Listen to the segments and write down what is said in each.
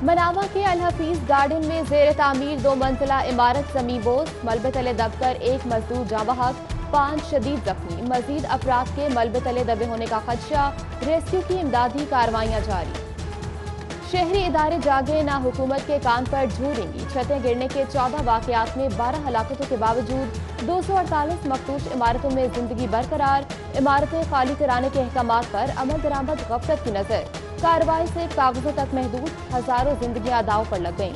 मनावा के अल हफीज गार्डन में जेर तामीर 2 मंजिला इमारत जमींबोस, मलबे तले दबकर एक मजदूर जाँ बहक, 5 शदीद जख्मी। मजीद अफराद के मलबे तले दबे होने का खदशा, रेस्क्यू की इमदादी कार्रवाइयां जारी। शहरी इदारे जागे ना हुकूमत के कान पर झूरेंगी। छतें गिरने के 14 वाकयात में 12 हलाकतों के बावजूद 248 मखदूश इमारतों में जिंदगी बरकरार। इमारतें खाली कराने के अहकामात पर अमल दरामद गफलत की नजर। कार्रवाई से कागजों तक महदूद, हजारों जिंदगियां दांव पर लग गईं।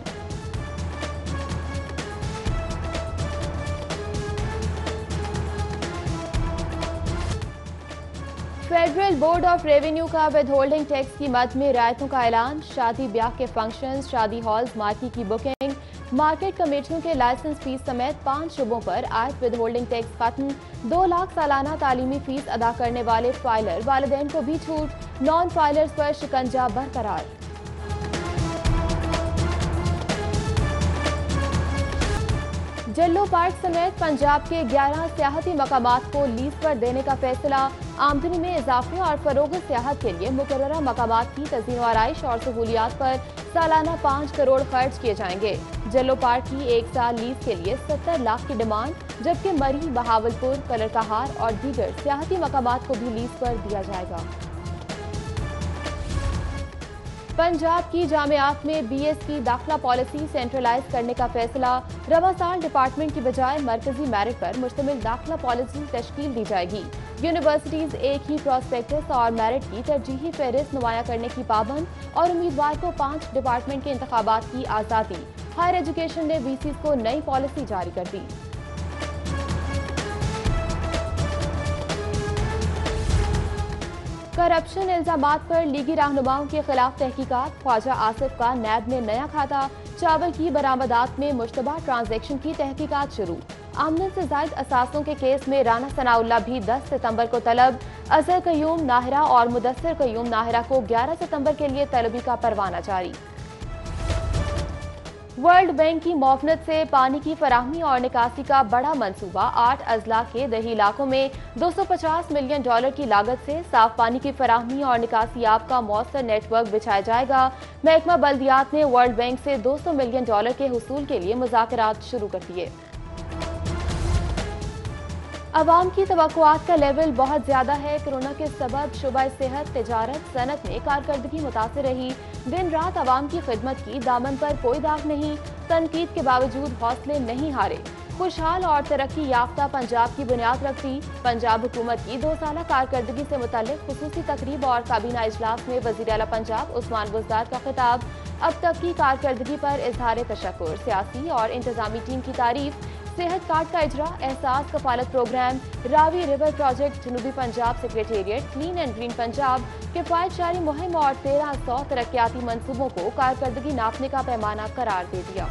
फेडरल बोर्ड ऑफ रेवेन्यू का विद होल्डिंग टैक्स की मद में रियायतों का ऐलान। शादी ब्याह के फंक्शन, शादी हॉल्स, मार्की की बुकिंग, मार्केट कमेटियों के लाइसेंस फीस समेत 5 शुबों पर आयत विद होल्डिंग टैक्स खत्म। 2 लाख सालाना तालीमी फीस अदा करने वाले फाइलर वालिदैन को भी छूट। नॉन फाइलर्स पर शिकंजा बरकरार। जल्लो पार्क समेत पंजाब के 11 सियाहती मकामात को लीज पर देने का फैसला। आमदनी में इजाफे और फरोग सियाहत के लिए मुकर्ररा मकामात की तज़ीन व आराइश और सहूलियात पर सालाना 5 करोड़ खर्च किए जाएंगे। जल्लो पार्क की 1 साल लीज के लिए 70 लाख की डिमांड, जबकि मरी, बहावलपुर, कलरकहार और दीगर सियाहती मकामात को भी लीज पर दिया जाएगा। पंजाब की जामियात में BS की दाखिला पॉलिसी सेंट्रलाइज करने का फैसला। रवा साल डिपार्टमेंट की बजाय मरकजी मेरिट पर मुश्तमिल दाखिला पॉलिसी तश्कील दी जाएगी। यूनिवर्सिटीज एक ही प्रोस्पेक्टस और मेरिट की तरजीही फहरिस्त नुमाया करने की पाबंद और उम्मीदवार को 5 डिपार्टमेंट के इंतखाबात की आज़ादी। हायर एजुकेशन ने VCs को नई पॉलिसी जारी कर दी। करप्शन इल्जामात पर लीगी रहनुमाओं के खिलाफ तहकीकात। ख्वाजा आसिफ का नैब में नया खाता। चावल की बरामदात में मुश्तबा ट्रांजैक्शन की तहकीकात शुरू। आमदन से जायद असासों के केस में राना सनाउल्लाह भी 10 सितंबर को तलब। अजहर कयूम नाहिरा और मुदस्सिर कयूम नाहिरा को 11 सितंबर के लिए तलबी का परवाना जारी। वर्ल्ड बैंक की मौफनत से पानी की फराहमी और निकासी का बड़ा मंसूबा। 8 अजला के दही इलाकों में $250 मिलियन की लागत से साफ पानी की फराहमी और निकासी याब का मौसर नेटवर्क बिछाया जाएगा। महकमा बल्दियात ने वर्ल्ड बैंक से $200 मिलियन के हुसूल के लिए मुज़ाकरात शुरू कर दिए। अवाम की तवक्कुआत का लेवल बहुत ज्यादा है। कोरोना के सबब शुबा सेहत, तिजारत, सनत में कारकर्दगी मुतासिर रही। दिन रात अवाम की खिदमत की, दामन पर कोई दाग नहीं। तनकीद के बावजूद हौसले नहीं हारे। खुशहाल और तरक्की याफ्ता पंजाब की बुनियाद रखती। पंजाब हुकूमत की 2 साला कारकर्दगी से मुतल्लिक खुसूसी तकरीब और काबीना इजलास में वज़ीर आला पंजाब उस्मान बुज़दार का खिताब। अब तक की कारकर्दगी पर इजहार तशक्कुर, सियासी और इंतजामी टीम की तारीफ। सेहत कार्ड का इजरा, Ehsaas Kafalat programme, Ravi river project, जनूबी Punjab secretariat, clean and green Punjab, किफायत जारी मुहिम और 1300 तरक्याती मंसूबों को कारकर्दगी नापने का पैमाना करार दे दिया।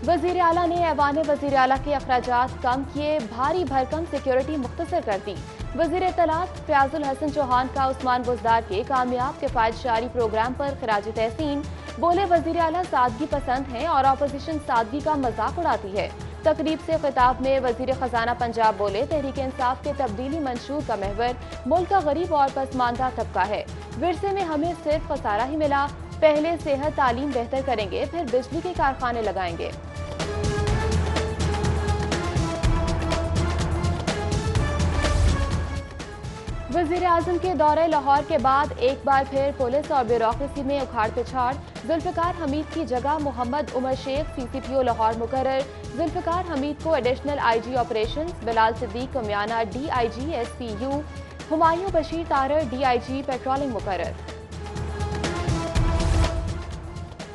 वजीर आला ने ऐवान वजीर आला के अखराजात कम किए। भारी भरकम सिक्योरिटी मुख्तसर कर दी। वजीर इत्तलात फयाजुल हसन चौहान का उस्मान बुज़दार के कामयाब किफायत जारी प्रोग्राम पर खराज तहसीन। बोले, वजीर आला सादगी पसंद हैं और अपोजिशन सादगी का मजाक उड़ाती है। तकरीब से खिताब में वजीर खजाना पंजाब बोले, तहरीक इंसाफ के तब्दीली मंशूर का महवर मुल्क का गरीब और पसमानदा तबका है। विरसे में हमें सिर्फ खसारा ही मिला। पहले सेहत तालीम बेहतर करेंगे, फिर बिजली के कारखाने लगाएंगे। वज़ीर आज़म के दौरे लाहौर के बाद एक बार फिर पुलिस और ब्यूरोक्रेसी में उखाड़ पिछाड़। जुल्फ़िकार हमीद की जगह मोहम्मद उमर शेख CCPO लाहौर मुकर्रर। जुल्फ़िकार हमीद को additional IG operations, Bilal Siddique Kamiana DIG SPU, Humayun Bashir Tarar DIG patrolling मुकर्रर।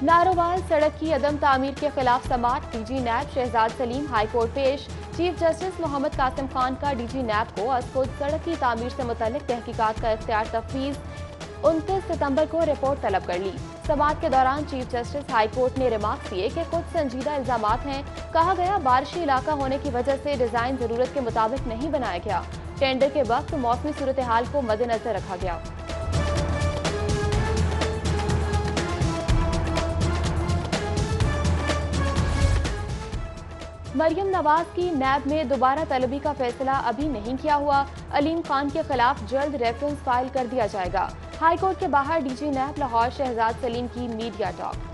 नारोवाल सड़क की अदम तामीर के खिलाफ समात। DG नैब शहजाद सलीम हाई कोर्ट पेश। चीफ जस्टिस मोहम्मद कासिम खान का DG नैब को खुद सड़क की तामीर से मुतल्लिक तहकीकात का इख्तियार तफवीज़। 29 सितंबर को रिपोर्ट तलब कर ली। समात के दौरान चीफ जस्टिस हाई कोर्ट ने रिमार्क दिए कि कुछ संजीदा इल्जामात हैं। कहा गया, बारिशी इलाका होने की वजह से डिजाइन जरूरत के मुताबिक नहीं बनाया गया। टेंडर के वक्त मौसमी सूरत हाल को मद्देनजर रखा गया। मरियम नवाज की नैब में दोबारा तलबी का फैसला अभी नहीं किया हुआ। अलीम खान के खिलाफ जल्द रेफरेंस फाइल कर दिया जाएगा। हाईकोर्ट के बाहर डीजी नैब लाहौर शहजाद सलीम की मीडिया टॉक।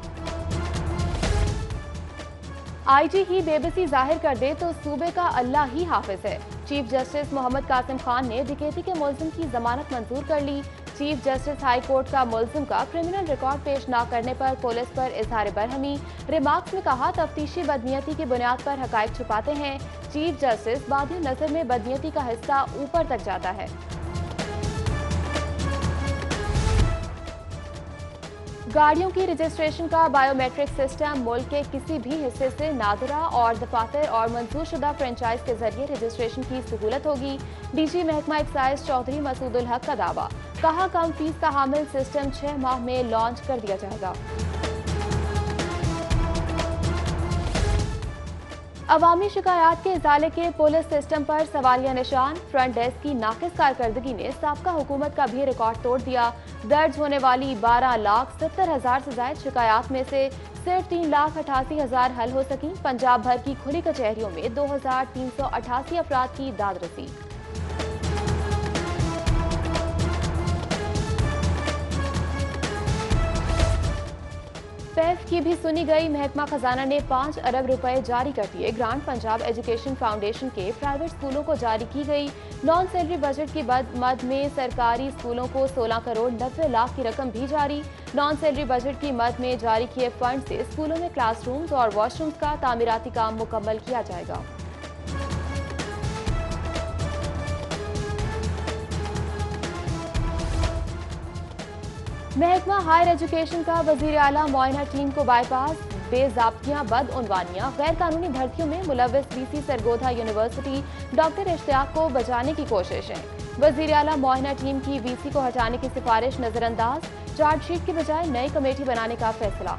आईजी ही बेबसी जाहिर कर दे तो सूबे का अल्लाह ही हाफिज है। चीफ जस्टिस मोहम्मद कासिम खान ने डकैती के मुलजिम की जमानत मंजूर कर ली। चीफ जस्टिस हाई कोर्ट का मुलजिम का क्रिमिनल रिकॉर्ड पेश न करने पर पुलिस पर इजहार बरहमी। रिमार्क्स में कहा, तफ्तीशी बदनीयती की बुनियाद पर हकायक छुपाते हैं। चीफ जस्टिस बाद नजर में बदनीयती का हिस्सा ऊपर तक जाता है। गाड़ियों की रजिस्ट्रेशन का बायोमेट्रिक सिस्टम मुल्क के किसी भी हिस्से से नादरा और दफातर और मंजूरशुदा फ्रेंचाइज के जरिए रजिस्ट्रेशन की सहूलत होगी। डीजी महकमा एक्साइज चौधरी मसूदुल हक का दावा। कहा, कम फीस का हामिल सिस्टम 6 माह में लॉन्च कर दिया जाएगा। अवामी शिकायत के इजाले के पुलिस सिस्टम पर सवालिया निशान। फ्रंट डेस्क की नाकिस कारकर्दगी ने साबका हुकूमत का भी रिकॉर्ड तोड़ दिया। दर्ज होने वाली 12,70,000 से ज्यादा शिकायत में से सिर्फ 3,88,000 हल हो सकी। पंजाब भर की खुली कचहरियों में 2,388 अफराद की दाद रसी। पैफ की भी सुनी गई। महकमा खजाना ने 5 अरब रुपए जारी कर दिए। ग्रांट पंजाब एजुकेशन फाउंडेशन के प्राइवेट स्कूलों को जारी की गई। नॉन सैलरी बजट की मद में सरकारी स्कूलों को 16 करोड़ 90 लाख की रकम भी जारी। नॉन सैलरी बजट की मद में जारी किए फंड से स्कूलों में क्लासरूम्स और वॉशरूम्स का तामीराती काम मुकम्मल किया जाएगा। महकमा हायर एजुकेशन का वजीर आला मुआयना टीम को बाईपास। बेजाब्तियां, बदउनवानियां, गैर कानूनी भर्तियों में मुलव्वस VC Sargodha university doctor Ishtiaq को बचाने की कोशिशें। वजीर आला मुआयना टीम की वीसी को हटाने की सिफारिश नजरअंदाज। चार्जशीट की बजाय नई कमेटी बनाने का फैसला।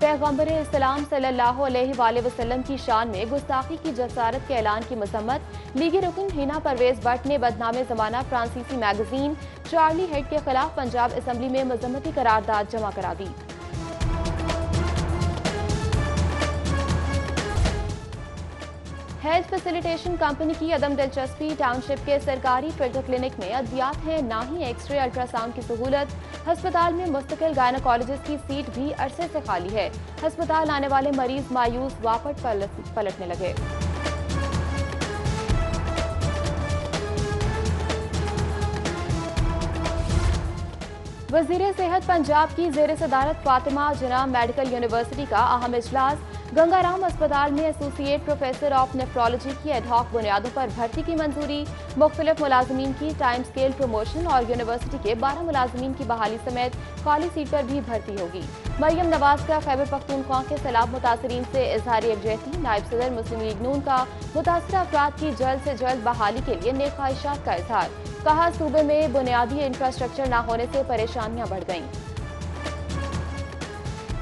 पैगंबर इस्लाम सल्लल्लाहु अलैहि वसल्लम की शान में गुस्ताखी की जसारत के ऐलान की मजम्मत। लीगी रुकन हिना परवेज भट्ट ने बदनामे जमाना फ्रांसीसी मैगजीन चार्ली हेड के खिलाफ पंजाब असम्बली में मजम्मती करारदाद जमा करा दी। हेल्थ फैसिलिटेशन कंपनी की अदम दिलचस्पी। टाउनशिप के सरकारी फिल्टर क्लिनिक में अद्वियात है, ना ही एक्सरे अल्ट्रासाउंड की सहूलत। अस्पताल में मुस्तकिल गायनोकोलॉजिस्ट की सीट भी अरसे से खाली है। अस्पताल आने वाले मरीज मायूस वापस पलटने लगे। वजीर सेहत पंजाब की जेर सदारत फातिमा जिन्ना मेडिकल यूनिवर्सिटी का अहम इजलास। गंगाराम अस्पताल में एसोसिएट प्रोफेसर ऑफ नेफ्रोलॉजी की एडहॉक बुनियादों पर भर्ती की मंजूरी। मुख्तलिफ मुलाजमीन की टाइम स्केल प्रमोशन और यूनिवर्सिटी के 12 मुलाजमीन की बहाली समेत खाली सीट पर भी भर्ती होगी। मरियम नवाज का खैबर पख्तूनख्वा के सैलाब मुतासरीन से इजहार यकजहती। नायब सदर मुस्लिम लीग नून का मुतासरा अफराद की जल्द से जल्द बहाली के लिए नेक ख्वाहिशात का इजहार। कहा, सूबे में बुनियादी इंफ्रास्ट्रक्चर न होने से परेशानियां बढ़ गईं।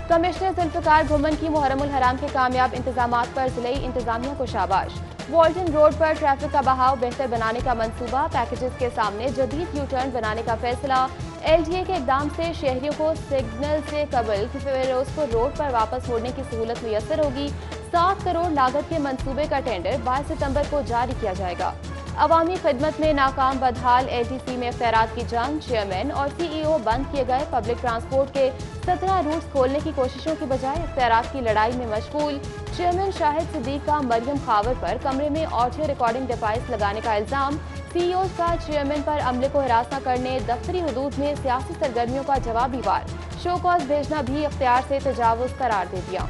कमिश्नर जुल्फिकार घुमन की मुहर्रमुल हराम के कामयाब इंतजामात पर जिले इंतजामिया को शाबाश। वॉल्टन रोड पर ट्रैफिक का बहाव बेहतर बनाने का मंसूबा। पैकेजेस के सामने जदीद यू टर्न बनाने का फैसला। एलडीए के इकदाम से शहरियों को सिग्नल से कबल फिरोजपुर रोड पर वापस मोड़ने की सहूलत मुयसर होगी। 7 करोड़ लागत के मंसूबे का टेंडर 22 सितंबर को जारी किया जाएगा। अवामी खिदमत में नाकाम बदहाल एटीसी में खैरात की जंग। चेयरमैन और सीईओ बंद किए गए। पब्लिक ट्रांसपोर्ट के 17 रूट्स खोलने की कोशिशों की बजाय इख्तियारात की लड़ाई में मशगूल। चेयरमैन शाहिद सिद्दीक का मरियम खावर पर कमरे में ऑडियो रिकॉर्डिंग डिवाइस लगाने का इल्जाम। सीईओ का चेयरमैन पर अमले को हिरासत न करने, दफ्तरी हुदूद में सियासी सरगर्मियों का जवाबी वार। शो कॉज भेजना भी इख्तियार से तजावुज करार दे दिया।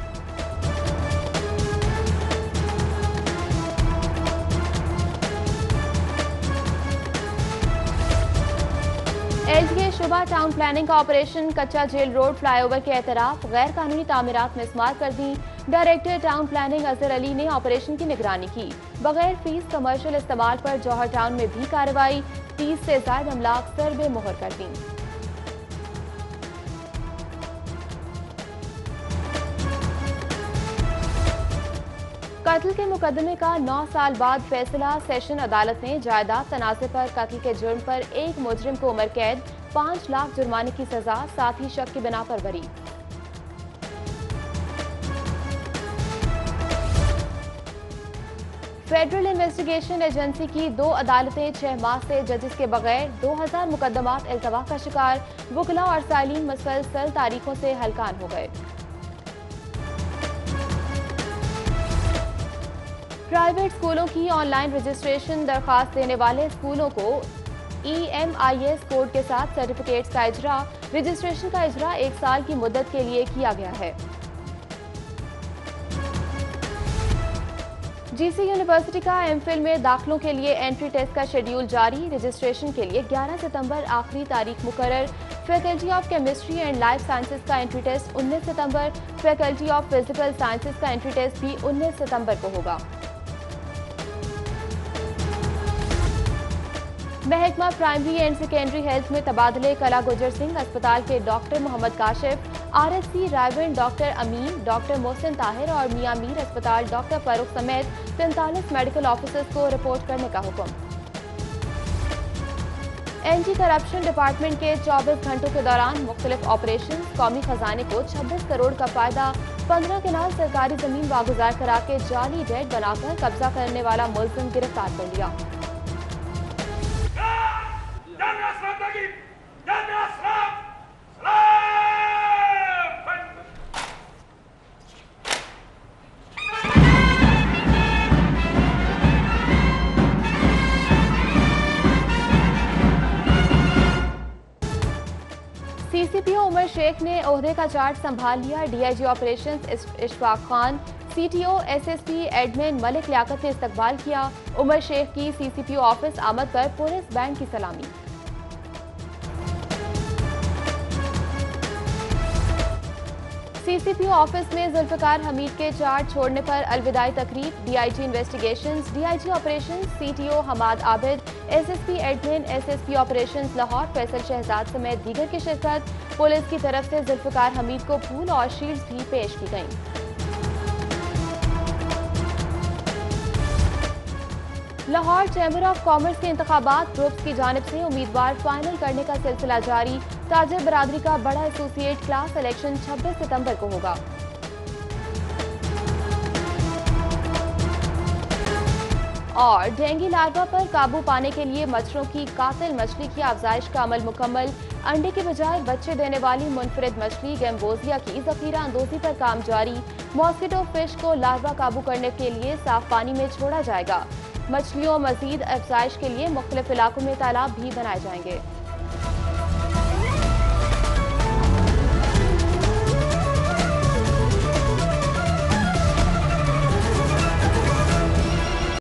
एलडीए शुबा टाउन प्लानिंग का operation. Kacha jail road flyover के एतराफ गैर कानूनी तामीरात मिसमार कर दी। Director town planning Azhar Ali ने ऑपरेशन की निगरानी की। बगैर फीस कमर्शियल इस्तेमाल पर जौहर टाउन में भी कार्रवाई। 30 से ज्यादा अमलाक सरबे मोहर कर दी। कत्ल के मुकदमे का 9 साल बाद फैसला। सेशन अदालत ने जायदाद तनाज़े पर कत्ल के जुर्म पर एक मुजरिम को उम्र कैद, 5 लाख जुर्माने की सजा, साथ ही शक की बिना पर बरी। फेडरल इन्वेस्टिगेशन एजेंसी की 2 अदालतें 6 माह से जजेस के बगैर 2000 मुकदमात इल्तवा का शिकार। वुकला और सालीन मुसलसल तारीखों से हलकान हो गए। प्राइवेट स्कूलों की ऑनलाइन रजिस्ट्रेशन दरखास्त देने वाले स्कूलों को EMIS कोड के साथ सर्टिफिकेट्स का इजरा। रजिस्ट्रेशन का इजरा 1 साल की मुद्दत के लिए किया गया है। GC यूनिवर्सिटी का MPhil में दाखिलों के लिए एंट्री टेस्ट का शेड्यूल जारी। रजिस्ट्रेशन के लिए 11 सितंबर आखिरी तारीख मुकर्रर। Faculty of chemistry and life sciences का एंट्री टेस्ट 19 सितंबर। फैकल्टी ऑफ फिजिकल साइंसेज का एंट्री टेस्ट भी 19 सितंबर को होगा। महकमा प्राइमरी एंड सेकेंडरी हेल्थ में तबादले। कला गुजर सिंह अस्पताल के doctor Mohammad Kashif, RSC Raiwind doctor Amin, doctor Mohsin Tahir और मियां मीर अस्पताल डॉक्टर फारूक समेत 43 मेडिकल ऑफिसर्स को रिपोर्ट करने का हुक्म। एंटी करप्शन डिपार्टमेंट के 24 घंटों के दौरान मुख्तलिफ ऑपरेशन। कौमी खजाने को 26 करोड़ का फायदा। 15 किनाल सरकारी जमीन वागुजार करा के जाली डेट बनाकर कब्जा करने वाला मुलजिम गिरफ्तार कर लिया। CCPO उमर शेख ने ओहदे का चार्ज संभाल लिया। DIG operations Ishfaq Khan, CTO SSP admin Malik Liaquat ने इस्तकबाल किया। उमर शेख की CCPO ऑफिस आमद पर पुलिस बैंड की सलामी। CCPO ऑफिस में जुल्फिकार हमीद के चार्ज छोड़ने पर अलविदाई तकरीब। DIG investigations, DIG operations, CTO Hammad Abid, SSP admin, SSP operations Lahore Faisal Shahzad समेत दीगर की शिरकत। पुलिस की तरफ से जुल्फिकार हमीद को फूल और शील्ड्स भी पेश की गईं। लाहौर चैम्बर ऑफ कॉमर्स के इंतखाबात ग्रुप्स की जानिब से उम्मीदवार फाइनल करने का सिलसिला जारी। ताजिर बरादरी का बड़ा एसोसिएट क्लास इलेक्शन 26 सितंबर को होगा। और डेंगू लार्वा पर काबू पाने के लिए मच्छरों की कातिल मछली की अफजाइश का अमल मुकम्मल। अंडे के बजाय बच्चे देने वाली मुनफरिद मछली गैम्बोजिया की जखीरा अंदोजी पर काम जारी। मॉस्किटो फिश को लार्वा काबू करने के लिए साफ पानी में छोड़ा जाएगा। मछलियों मजीद अफजाइश के लिए मुख्तलिफ इलाकों में तालाब भी बनाए जाएंगे।